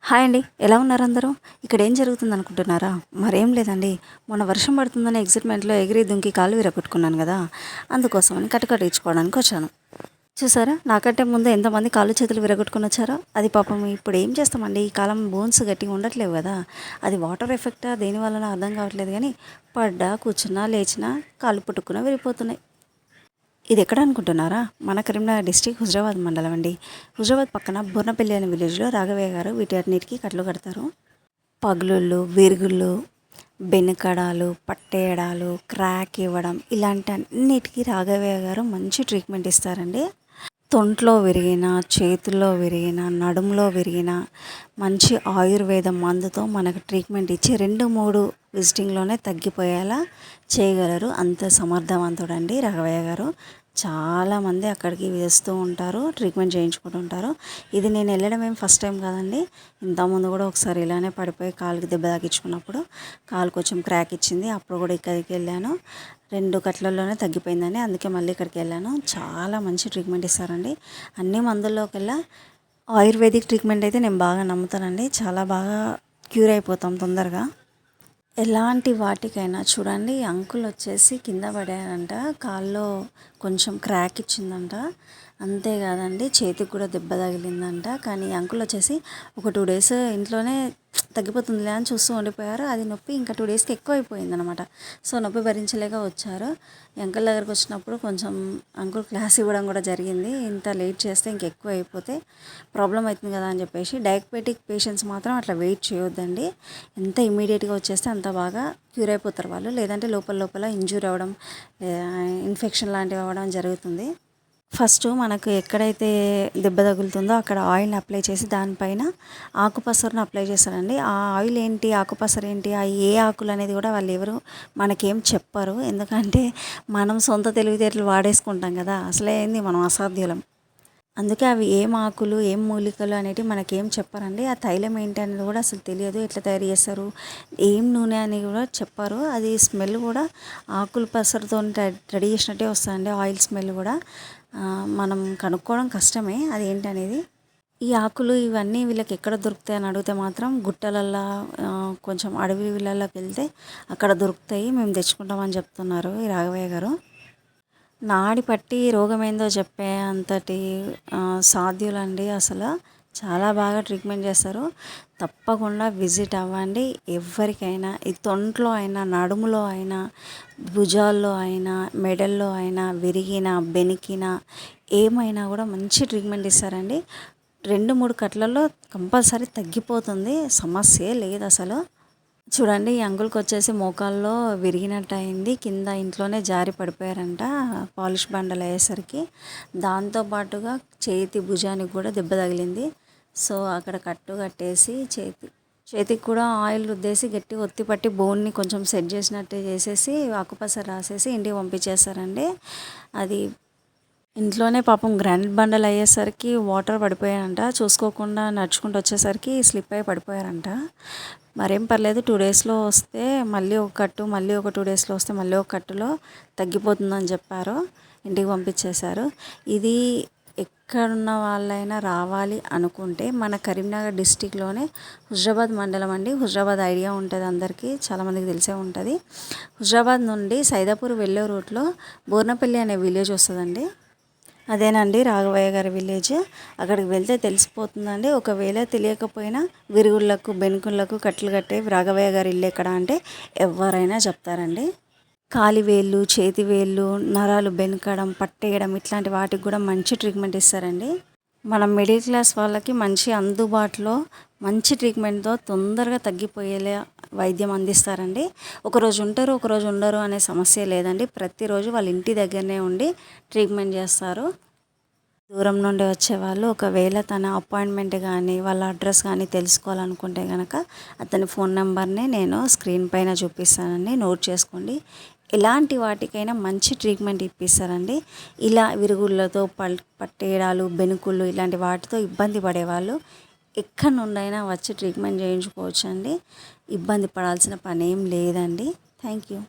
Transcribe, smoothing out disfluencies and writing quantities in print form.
Hi అండి. ఎలా ఉన్నారు అందరూ? ఇక్కడ ఏం జరుగుతుందనుకుంటున్నారా? మరేం లేదండి. మొన్న వర్షం పడుతుందని ఎక్సైట్‌మెంట్‌లో ఎగిరి దుంకి కాళ్ళు విరగొట్టుకున్నాను గదా! అందుకోసమని కట్టుకట్టించుకోవడానికి వచ్చాను. చూసారా? నాకంటే ముందు ఎంతమంది కాళ్ళు చేతులు విరగొట్టుకొనొచ్చారో. అది పాపం ఇప్పుడు ఏం చేస్తామండి, ఈ కాలం బోన్స్ గట్టిగా ఉండట్లేవు గదా! అది వాటర్ ఎఫెక్టా దేని వల్లనో అర్థం కావట్లేదు గానీ, పడ్డా, కూర్చున్నా, లేచినా కాళ్ళు పుటుక్కున విరిగిపోతున్నాయి. ఇది ఎక్కడ అనుకుంటున్నారా? మన కరీంనగర్ డిస్ట్రిక్ట్ హుజరాబాద్ మండలం అండి. హుజరాబాద్ పక్కన బోర్నపల్లి అనే విలేజ్‌లో రాఘవయ్య గారు వీటన్నిటికి కట్లు కడతారు. పగులుళ్ళు, విరుగుళ్ళు, బెణకడాలు, పట్టేయడాలు, క్రాక్ ఇవ్వడం ఇలాంటి అన్నిటికీ రాఘవయ్య గారు మంచి ట్రీట్మెంట్ ఇస్తారండి. తొంట్లో విరిగిన, చేతుల్లో విరిగిన, నడుములో విరిగిన మంచి ఆయుర్వేదం మందుతో మనకు ట్రీట్మెంట్ ఇచ్చి 2, 3 విజిటింగ్‌లోనే తగ్గిపోయేలా చేయగలరు. అంత సమర్థవంతుడండి రాఘవయ్య గారు. చాలామంది అక్కడికి వస్తూ ఉంటారు, ట్రీట్మెంట్ చేయించుకుంటూ ఉంటారు. ఇది నేను వెళ్ళడం ఏం ఫస్ట్ టైం కాదండి. ఇంతకుముందు కూడా ఒకసారి ఇలానే పడిపోయి కాలుకి దెబ్బ తాకించుకున్నప్పుడు కాలు కొంచెం క్రాక్ ఇచ్చింది. అప్పుడు కూడా ఇక్కడికి వెళ్ళాను. 2 కట్లల్లోనే తగ్గిపోయిందని అందుకే మళ్ళీ ఇక్కడికి వెళ్ళాను. చాలా మంచి ట్రీట్మెంట్ ఇస్తారండి. అన్ని మందుల్లోకెల్లా ఆయుర్వేదిక్ ట్రీట్మెంట్ అయితే నేను బాగా నమ్ముతానండి. చాలా బాగా క్యూర్ అయిపోతాం తొందరగా. ఎలాంటి వాటికైనా చూడండి, అంకుల్ వచ్చేసి కింద పడారంట, కాల్లో కొంచెం క్రాక్ ఇచ్చిందంట. అంతేకాదండి, చేతికి కూడా దెబ్బ తగిలిందంట. కానీ అంకుల్ వచ్చేసి ఒక 2 డేస్ ఇంట్లోనే తగ్గిపోతుందిలే అని చూస్తూ ఉండిపోయారు. అది నొప్పి ఇంకా 2 డేస్కి ఎక్కువ అయిపోయిందనమాట. సో నొప్పి భరించలేక వచ్చారు. అంకుల్ దగ్గరికి వచ్చినప్పుడు కొంచెం అంకుల్ క్లాస్ ఇవ్వడం కూడా జరిగింది. ఇంత లేట్ చేస్తే ఇంకెక్కువ అయిపోతే ప్రాబ్లం అవుతుంది కదా అని చెప్పేసి. డయాబెటిక్ పేషెంట్స్ మాత్రం అట్లా వెయిట్ చేయొద్దండి. ఎంత ఇమీడియట్గా వచ్చేస్తే అంత బాగా క్యూర్ అయిపోతారు వాళ్ళు. లేదంటే లోపల లోపల ఇంజ్యూర్ అవ్వడం, ఇన్ఫెక్షన్ లాంటివి అవ్వడం జరుగుతుంది. ఫస్ట్ మనకు ఎక్కడైతే దెబ్బ తగులుతుందో అక్కడ ఆయిల్ని అప్లై చేసి దానిపైన ఆకుపసరును అప్లై చేస్తారండి. ఆ ఆయిల్ ఏంటి, ఆకుపసరు ఏంటి, ఆ ఏ ఆకులు అనేది కూడా వాళ్ళు ఎవరు మనకేం చెప్పరు. ఎందుకంటే మనం సొంత తెలివితేటలు వాడేసుకుంటాం కదా. అసలే ఏంది మనం అసాధ్యులం. అందుకే అవి ఏం ఆకులు, ఏం మూలికలు అనేటివి మనకేం చెప్పరండి. ఆ తైలం ఏంటి అనేది కూడా అసలు తెలియదు. ఎట్లా తయారు చేస్తారు, ఏం నూనె అని కూడా చెప్పరు. అది స్మెల్ కూడా ఆకుల పసరుతో రెడీ చేసినట్టే వస్తుందండి. ఆయిల్ స్మెల్ కూడా మనం కనుక్కోవడం కష్టమే అది ఏంటనేది. ఈ ఆకులు ఇవన్నీ వీళ్ళకి ఎక్కడ దొరుకుతాయి అని అడిగితే మాత్రం గుట్టలల్లో, కొంచెం అడవి వీళ్ళకి వెళ్తే అక్కడ దొరుకుతాయి, మేము తెచ్చుకుంటామని చెప్తున్నారు ఈ రాఘవయ్య గారు. నాడి పట్టి రోగం ఏందో చెప్పే అంతటి సాధ్యులండి అసలు. చాలా బాగా ట్రీట్మెంట్ చేస్తారు. తప్పకుండా విజిట్ అవ్వండి. ఎవరికైనా ఈ తొంట్లో అయినా, నడుములో అయినా, భుజాల్లో అయినా, మెడల్లో అయినా, విరిగిన, బెనికిన ఏమైనా కూడా మంచి ట్రీట్మెంట్ ఇస్తారండి. 2, 3 కట్లలో కంపల్సరీ తగ్గిపోతుంది, సమస్యే లేదు అసలు. చూడండి, ఈ అంకుల్కి వచ్చేసి మోకాల్లో విరిగినట్టు అయింది. కింద ఇంట్లోనే జారి పడిపోయారంట పాలిష్ బండలు అయ్యేసరికి. దాంతోపాటుగా చేతి భుజానికి కూడా దెబ్బ తగిలింది. సో అక్కడ కట్టు కట్టేసి చేతికి కూడా ఆయిల్ రుద్దేసి గట్టి ఒత్తి పట్టి బోన్ని కొంచెం సెట్ చేసినట్టు చేసేసి ఆకుపసరు రాసేసి ఇంటికి పంపించేస్తారండి. అది ఇంట్లోనే పాపం గ్రానైట్ బండలు అయ్యేసరికి వాటర్ పడిపోయారంట. చూసుకోకుండా నడుచుకుంటూ వచ్చేసరికి స్లిప్ అయి పడిపోయారంట. మరేం పర్లేదు, 2 డేస్లో వస్తే మళ్ళీ ఒక కట్టు, మళ్ళీ ఒక 2 డేస్లో వస్తే మళ్ళీ ఒక కట్టులో తగ్గిపోతుందని చెప్పారు. ఇంటికి పంపించేశారు. ఇది ఎక్కడున్న వాళ్ళైనా రావాలి అనుకుంటే మన కరీంనగర్ డిస్టిక్లోనే హుజరాబాద్ మండలం అండి. హుజరాబాద్ ఐడియా ఉంటుంది అందరికీ, చాలామందికి తెలిసే ఉంటుంది. హుజరాబాద్ నుండి సైదాపూర్ వెళ్ళే రూట్లో బోర్నపల్లి అనే విలేజ్ వస్తుందండి. అదేనండి రాఘవయ్య గారి విలేజ్. అక్కడికి వెళ్తే తెలిసిపోతుందండి. ఒకవేళ తెలియకపోయినా విరుగుళ్ళకు, బెనుకుళ్ళకు కట్లు కట్టే రాఘవయ్య గారి ఇల్లు ఎక్కడ అంటే ఎవరైనా చెప్తారండి. కాలివేళ్ళు, చేతివేళ్ళు, నరాలు బెనకడం, పట్టేయడం ఇట్లాంటి వాటికి కూడా మంచి ట్రీట్మెంట్ ఇస్తారండి. మనం మిడిల్ క్లాస్ వాళ్ళకి మంచి అందుబాటులో మంచి ట్రీట్మెంట్తో తొందరగా తగ్గిపోయేలా వైద్యం అందిస్తారండి. ఒకరోజు ఉంటారు, ఒకరోజు ఉండరు అనే సమస్య లేదండి. ప్రతిరోజు వాళ్ళ ఇంటి దగ్గరనే ఉండి ట్రీట్మెంట్ చేస్తారు. దూరం నుండి వచ్చేవాళ్ళు ఒకవేళ తన అపాయింట్మెంట్ కానీ వాళ్ళ అడ్రస్ కానీ తెలుసుకోవాలనుకుంటే కనుక అతని ఫోన్ నెంబర్ని నేను స్క్రీన్ పైన చూపిస్తానండి, నోట్ చేసుకోండి. ఎలాంటి వాటికైనా మంచి ట్రీట్మెంట్ ఇప్పిస్తారండి. ఇలా విరుగుళ్ళతో పట్టేయడాలు, బెనుకుళ్ళు ఇలాంటి వాటితో ఇబ్బంది పడేవాళ్ళు ఎక్కడి నుండైనా వచ్చి ట్రీట్మెంట్ చేయించుకోవచ్చు అండి. ఇబ్బంది పడాల్సిన పని ఏం లేదండి. Thank you.